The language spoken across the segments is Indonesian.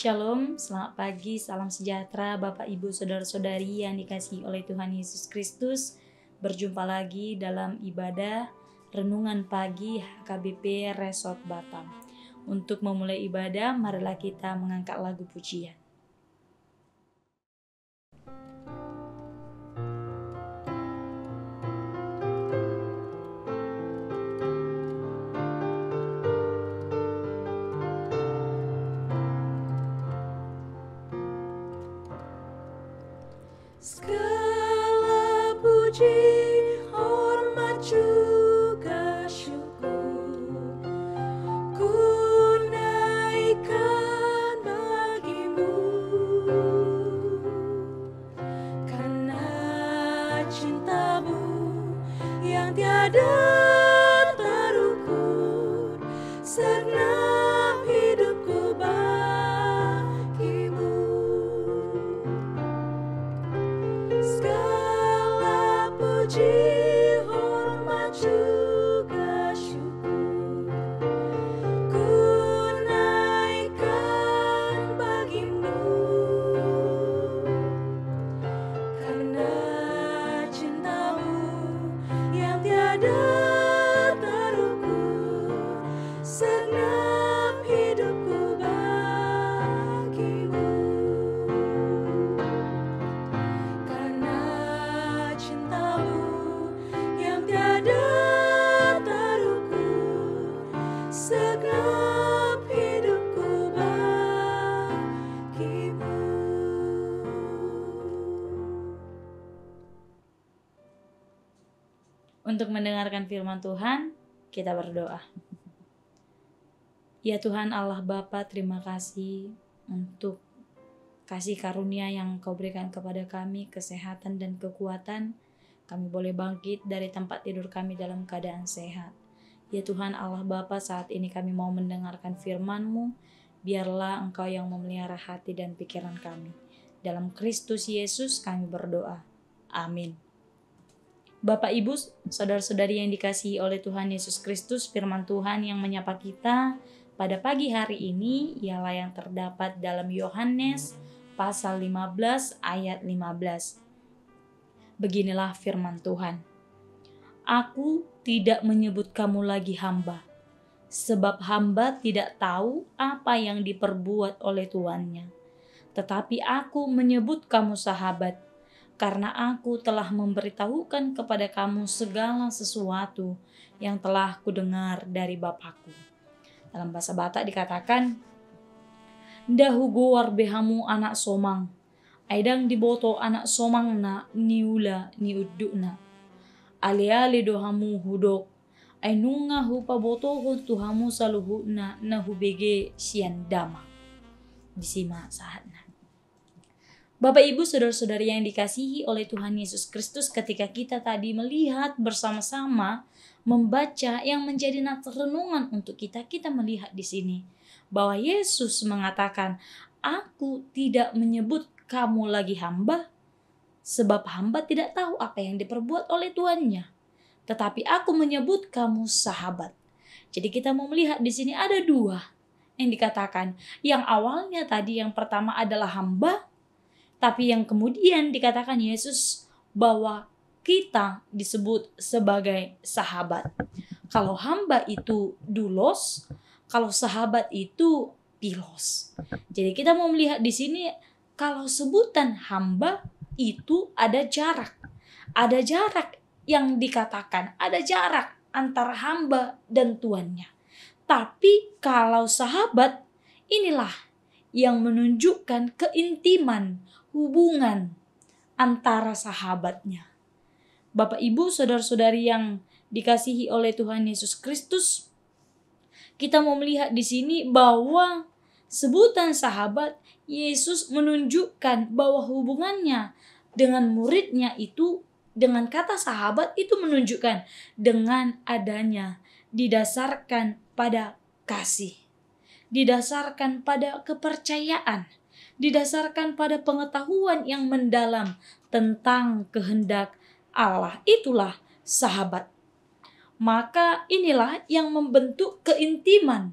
Shalom, selamat pagi, salam sejahtera Bapak Ibu Saudara-saudari yang dikasihi oleh Tuhan Yesus Kristus. Berjumpa lagi dalam ibadah Renungan Pagi HKBP Resort Batam. Untuk memulai ibadah, marilah kita mengangkat lagu pujian. Segala puji, hormat juga syukur ku naikkan bagimu, karena cintamu yang tiada terukur segenap hidupku bagimu. Segala puji, hormat juga syukur ku naikkan bagimu, karena cintamu yang tiada terukur segenap hidupku bagimu. Karena cintamu yang tiada terukur segenap hidupku bagimu. Untuk mendengarkan firman Tuhan, kita berdoa. Ya Tuhan Allah Bapa, terima kasih untuk kasih karunia yang Kau berikan kepada kami, kesehatan dan kekuatan. Kami boleh bangkit dari tempat tidur kami dalam keadaan sehat. Ya Tuhan Allah Bapa, saat ini kami mau mendengarkan firman-Mu. Biarlah Engkau yang memelihara hati dan pikiran kami. Dalam Kristus Yesus kami berdoa. Amin. Bapak Ibu, saudara-saudari yang dikasihi oleh Tuhan Yesus Kristus, firman Tuhan yang menyapa kita pada pagi hari ini ialah yang terdapat dalam Yohanes pasal 15 ayat 15. Beginilah firman Tuhan. Aku tidak menyebut kamu lagi hamba, sebab hamba tidak tahu apa yang diperbuat oleh tuannya. Tetapi aku menyebut kamu sahabat, karena aku telah memberitahukan kepada kamu segala sesuatu yang telah kudengar dari Bapakku. Dalam bahasa Batak dikatakan, dahugo warbehamu anak somang, aidang diboto anak somang na niula niudukna, ale-ale dohamu hudok, ainunga hupa botohon tuhamu saluhuna na hubege siandama. Disimak saatnya. Bapak Ibu saudara-saudari yang dikasihi oleh Tuhan Yesus Kristus, ketika kita tadi melihat bersama-sama membaca yang menjadi nats renungan untuk kita melihat di sini bahwa Yesus mengatakan, aku tidak menyebut kamu lagi hamba, sebab hamba tidak tahu apa yang diperbuat oleh tuannya. Tetapi aku menyebut kamu sahabat. Jadi kita mau melihat di sini ada dua yang dikatakan. Yang awalnya tadi yang pertama adalah hamba, tapi yang kemudian dikatakan Yesus bahwa kita disebut sebagai sahabat. Kalau hamba itu doulos, kalau sahabat itu philos. Jadi kita mau melihat di sini kalau sebutan hamba itu ada jarak. Ada jarak yang dikatakan, ada jarak antara hamba dan tuannya. Tapi kalau sahabat, inilah yang menunjukkan keintiman hubungan antara sahabatnya. Bapak Ibu saudara-saudari yang dikasihi oleh Tuhan Yesus Kristus, kita mau melihat di sini bahwa sebutan sahabat, Yesus menunjukkan bahwa hubungannya dengan muridnya itu, dengan kata sahabat itu menunjukkan dengan adanya didasarkan pada kasih, didasarkan pada kepercayaan, didasarkan pada pengetahuan yang mendalam tentang kehendak Allah. Itulah sahabat. Maka inilah yang membentuk keintiman,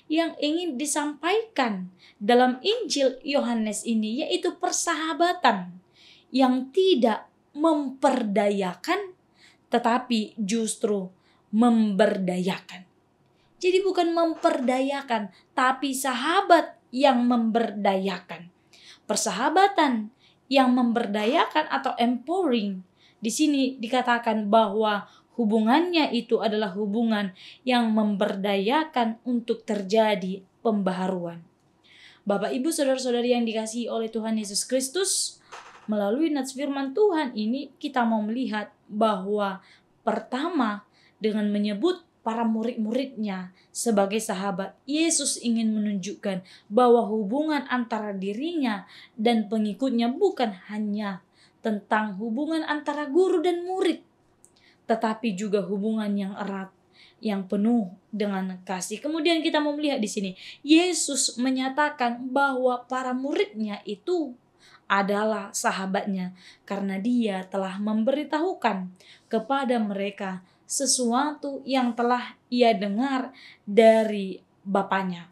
yang ingin disampaikan dalam Injil Yohanes ini, yaitu persahabatan yang tidak memperdayakan tetapi justru memberdayakan. Jadi bukan memperdayakan, tapi sahabat yang memberdayakan. Persahabatan yang memberdayakan atau empowering. Di sini dikatakan bahwa hubungannya itu adalah hubungan yang memberdayakan untuk terjadi pembaharuan. Bapak, Ibu, saudara-saudari yang dikasihi oleh Tuhan Yesus Kristus, melalui nats firman Tuhan ini kita mau melihat bahwa pertama, dengan menyebut para murid-muridnya sebagai sahabat, Yesus ingin menunjukkan bahwa hubungan antara dirinya dan pengikutnya bukan hanya tentang hubungan antara guru dan murid, tetapi juga hubungan yang erat, yang penuh dengan kasih. Kemudian kita mau melihat di sini, Yesus menyatakan bahwa para muridnya itu adalah sahabatnya karena dia telah memberitahukan kepada mereka sesuatu yang telah ia dengar dari Bapanya.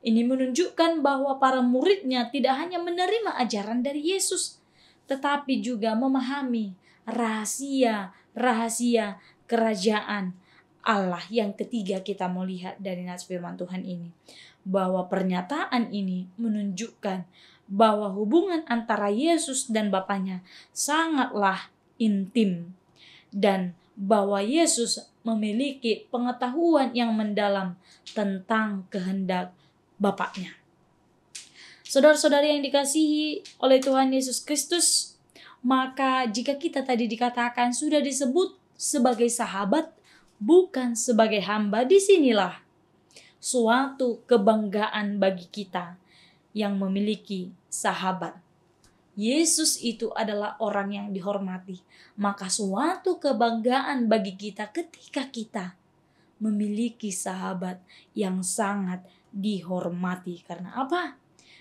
Ini menunjukkan bahwa para muridnya tidak hanya menerima ajaran dari Yesus, tetapi juga memahami rahasia kerajaan Allah. Yang ketiga kita mau lihat dari nats firman Tuhan ini, bahwa pernyataan ini menunjukkan bahwa hubungan antara Yesus dan Bapanya sangatlah intim, dan bahwa Yesus memiliki pengetahuan yang mendalam tentang kehendak Bapaknya. Saudara-saudari yang dikasihi oleh Tuhan Yesus Kristus, maka jika kita tadi dikatakan sudah disebut sebagai sahabat, bukan sebagai hamba, disinilah suatu kebanggaan bagi kita yang memiliki sahabat. Yesus itu adalah orang yang dihormati. Maka suatu kebanggaan bagi kita ketika kita memiliki sahabat yang sangat dihormati. Karena apa?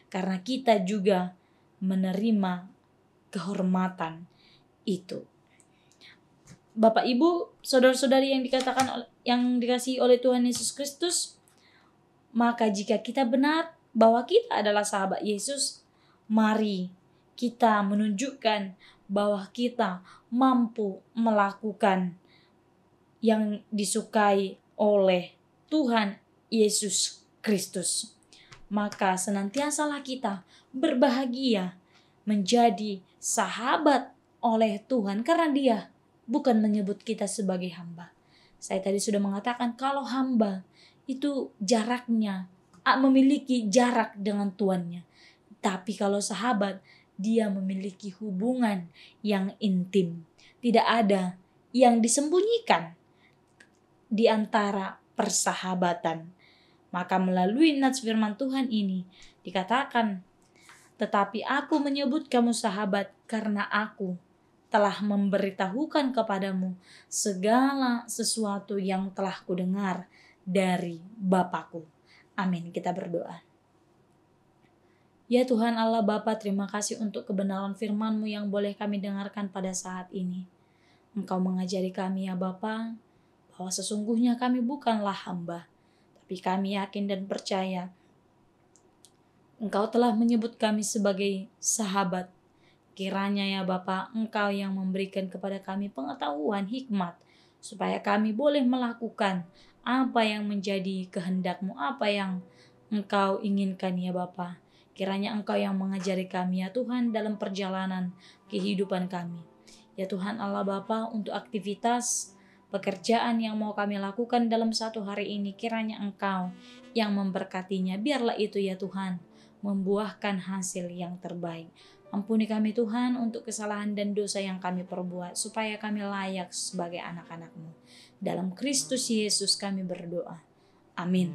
Karena kita juga menerima kehormatan itu. Bapak, Ibu, saudara-saudari yang dikasihi oleh Tuhan Yesus Kristus, maka jika kita benar bahwa kita adalah sahabat Yesus, mari kita menunjukkan bahwa kita mampu melakukan yang disukai oleh Tuhan Yesus Kristus. Maka senantiasalah kita berbahagia menjadi sahabat oleh Tuhan, karena Dia bukan menyebut kita sebagai hamba. Saya tadi sudah mengatakan kalau hamba itu jaraknya memiliki jarak dengan tuannya. Tapi kalau sahabat, dia memiliki hubungan yang intim. Tidak ada yang disembunyikan di antara persahabatan. Maka melalui nats firman Tuhan ini dikatakan, tetapi aku menyebut kamu sahabat karena aku telah memberitahukan kepadamu segala sesuatu yang telah kudengar dari Bapakku. Amin. Kita berdoa. Ya Tuhan Allah Bapa, terima kasih untuk kebenaran firman-Mu yang boleh kami dengarkan pada saat ini. Engkau mengajari kami ya Bapa, bahwa sesungguhnya kami bukanlah hamba, tapi kami yakin dan percaya Engkau telah menyebut kami sebagai sahabat. Kiranya ya Bapa, Engkau yang memberikan kepada kami pengetahuan, hikmat, supaya kami boleh melakukan apa yang menjadi kehendak-Mu, apa yang Engkau inginkan ya Bapa. Kiranya Engkau yang mengajari kami ya Tuhan dalam perjalanan kehidupan kami. Ya Tuhan Allah Bapa, untuk aktivitas pekerjaan yang mau kami lakukan dalam satu hari ini, kiranya Engkau yang memberkatinya. Biarlah itu ya Tuhan membuahkan hasil yang terbaik. Ampuni kami Tuhan untuk kesalahan dan dosa yang kami perbuat, supaya kami layak sebagai anak-anak-Mu. Dalam Kristus Yesus kami berdoa. Amin.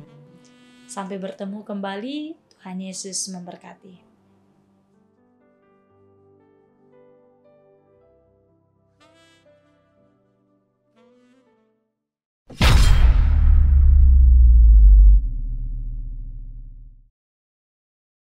Sampai bertemu kembali. Tuhan Yesus memberkati.